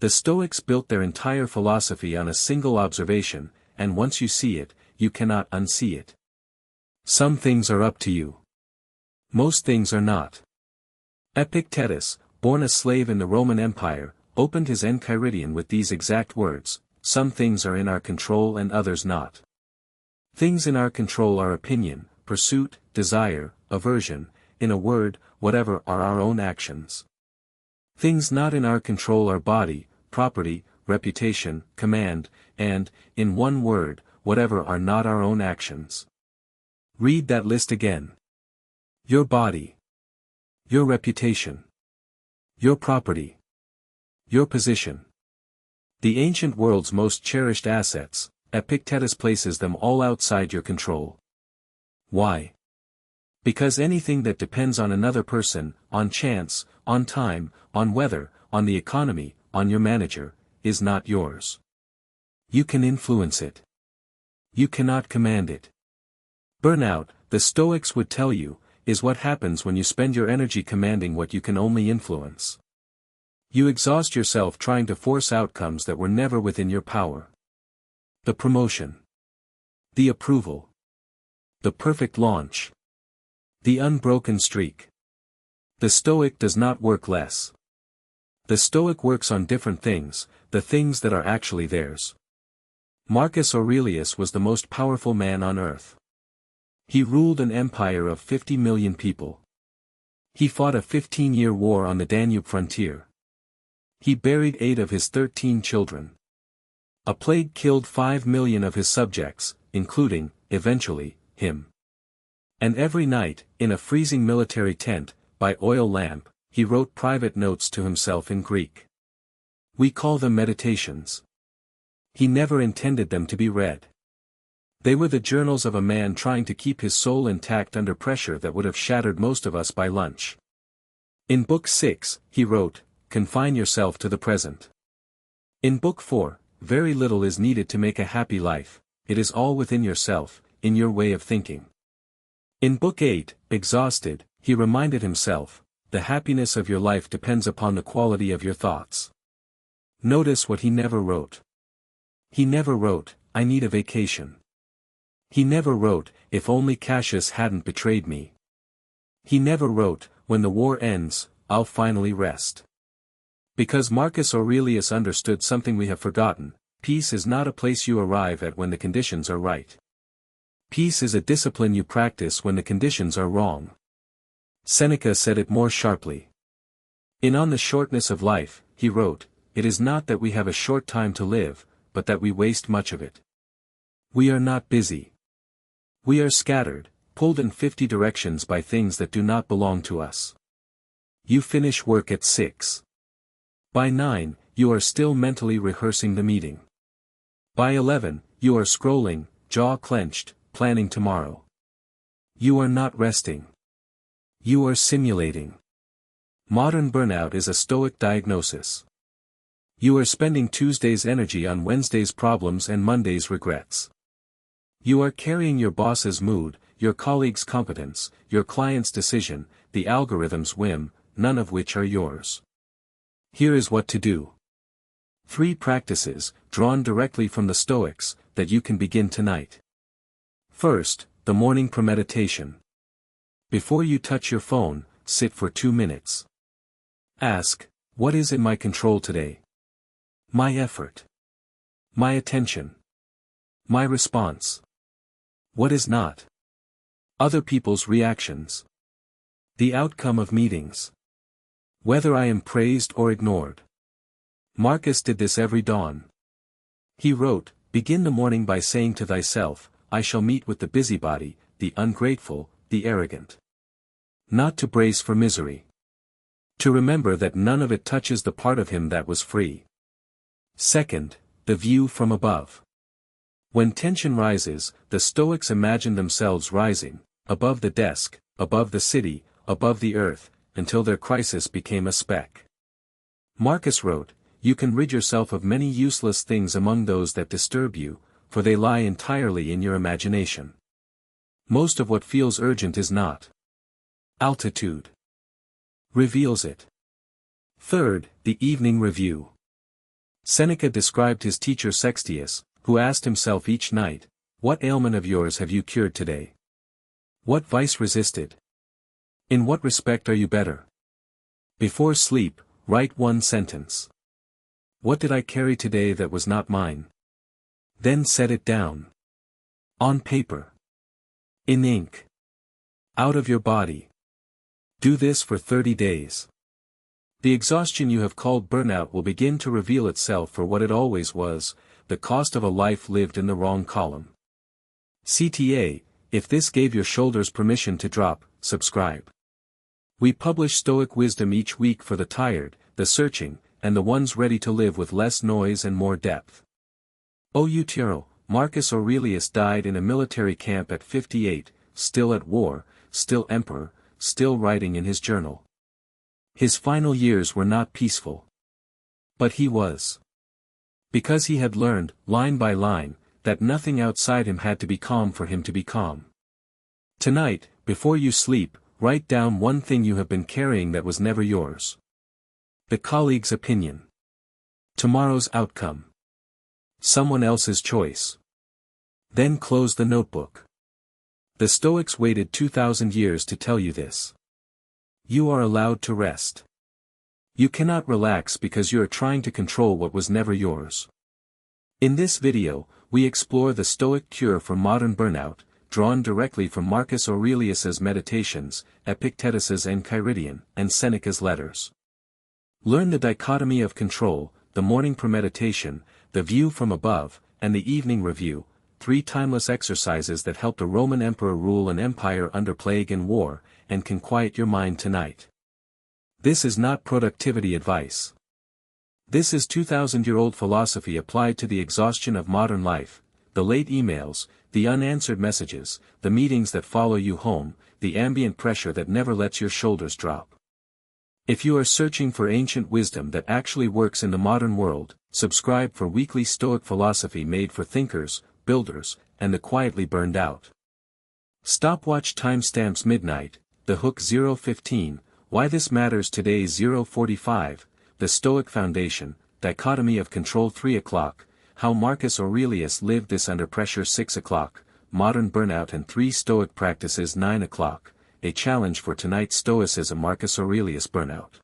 The Stoics built their entire philosophy on a single observation, and once you see it, you cannot unsee it. Some things are up to you. Most things are not. Epictetus, born a slave in the Roman Empire, opened his Enchiridion with these exact words: some things are in our control and others not. Things in our control are opinion, pursuit, desire, aversion, in a word, whatever are our own actions. Things not in our control are body, property, reputation, command, and, in one word, whatever are not our own actions. Read that list again. Your body. Your reputation. Your property. Your position. The ancient world's most cherished assets, Epictetus places them all outside your control. Why? Because anything that depends on another person, on chance, on time, on weather, on the economy, on your manager, is not yours. You can influence it. You cannot command it. Burnout, the Stoics would tell you, is what happens when you spend your energy commanding what you can only influence. You exhaust yourself trying to force outcomes that were never within your power. The promotion. The approval. The perfect launch. The unbroken streak. The Stoic does not work less. The Stoic works on different things, the things that are actually theirs. Marcus Aurelius was the most powerful man on earth. He ruled an empire of 50 million people. He fought a 15-year war on the Danube frontier. He buried 8 of his 13 children. A plague killed 5 million of his subjects, including, eventually, him. And every night, in a freezing military tent, by oil lamp, he wrote private notes to himself in Greek. We call them meditations. He never intended them to be read. They were the journals of a man trying to keep his soul intact under pressure that would have shattered most of us by lunch. In Book 6, he wrote, "Confine yourself to the present." In Book 4, very little is needed to make a happy life, it is all within yourself, in your way of thinking. In Book 8, Exhausted, he reminded himself, the happiness of your life depends upon the quality of your thoughts. Notice what he never wrote. He never wrote, I need a vacation. He never wrote, if only Cassius hadn't betrayed me. He never wrote, when the war ends, I'll finally rest. Because Marcus Aurelius understood something we have forgotten, peace is not a place you arrive at when the conditions are right. Peace is a discipline you practice when the conditions are wrong. Seneca said it more sharply. In On the Shortness of Life, he wrote, it is not that we have a short time to live, but that we waste much of it. We are not busy. We are scattered, pulled in 50 directions by things that do not belong to us. You finish work at 6. By 9, you are still mentally rehearsing the meeting. By 11, you are scrolling, jaw clenched, planning tomorrow. You are not resting. You are simulating. Modern burnout is a Stoic diagnosis. You are spending Tuesday's energy on Wednesday's problems and Monday's regrets. You are carrying your boss's mood, your colleague's competence, your client's decision, the algorithm's whim, none of which are yours. Here is what to do. 3 practices, drawn directly from the Stoics, that you can begin tonight. First, the morning premeditation. Before you touch your phone, sit for 2 minutes. Ask, what is in my control today? My effort. My attention. My response. What is not? Other people's reactions. The outcome of meetings. Whether I am praised or ignored. Marcus did this every dawn. He wrote, begin the morning by saying to thyself, I shall meet with the busybody, the ungrateful, the arrogant. Not to brace for misery. To remember that none of it touches the part of him that was free. Second, the view from above. When tension rises, the Stoics imagine themselves rising, above the desk, above the city, above the earth, until their crisis became a speck. Marcus wrote, you can rid yourself of many useless things among those that disturb you, for they lie entirely in your imagination. Most of what feels urgent is not. Altitude reveals it. Third, the evening review. Seneca described his teacher Sextius, who asked himself each night, "What ailment of yours have you cured today? What vice resisted? In what respect are you better?" Before sleep, write one sentence. What did I carry today that was not mine? Then set it down. On paper. In ink. Out of your body. Do this for 30 days. The exhaustion you have called burnout will begin to reveal itself for what it always was, the cost of a life lived in the wrong column. CTA, if this gave your shoulders permission to drop, subscribe. We publish Stoic wisdom each week for the tired, the searching, and the ones ready to live with less noise and more depth. Outro, Marcus Aurelius died in a military camp at 58, still at war, still emperor, still writing in his journal. His final years were not peaceful. But he was. Because he had learned, line by line, that nothing outside him had to be calm for him to be calm. Tonight, before you sleep, write down one thing you have been carrying that was never yours. The colleague's opinion. Tomorrow's outcome. Someone else's choice. Then close the notebook. The Stoics waited 2,000 years to tell you this. You are allowed to rest. You cannot relax because you are trying to control what was never yours. In this video, we explore the Stoic cure for modern burnout, drawn directly from Marcus Aurelius's Meditations, Epictetus's Handwriting, and Seneca's letters. Learn the dichotomy of control, the morning premeditation, the view from above, and the evening review, 3 timeless exercises that helped a Roman emperor rule an empire under plague and war, and can quiet your mind tonight. This is not productivity advice. This is 2,000-year-old philosophy applied to the exhaustion of modern life, the late emails, the unanswered messages, the meetings that follow you home, the ambient pressure that never lets your shoulders drop. If you are searching for ancient wisdom that actually works in the modern world, subscribe for weekly Stoic philosophy made for thinkers, builders, and the quietly burned out. Stopwatch timestamps midnight, the hook 0:15, why this matters today 0:45, the Stoic foundation, dichotomy of control 3 o'clock, how Marcus Aurelius lived this under pressure 6 o'clock, modern burnout and 3 Stoic practices 9 o'clock, a challenge for tonight's Stoicism Marcus Aurelius burnout.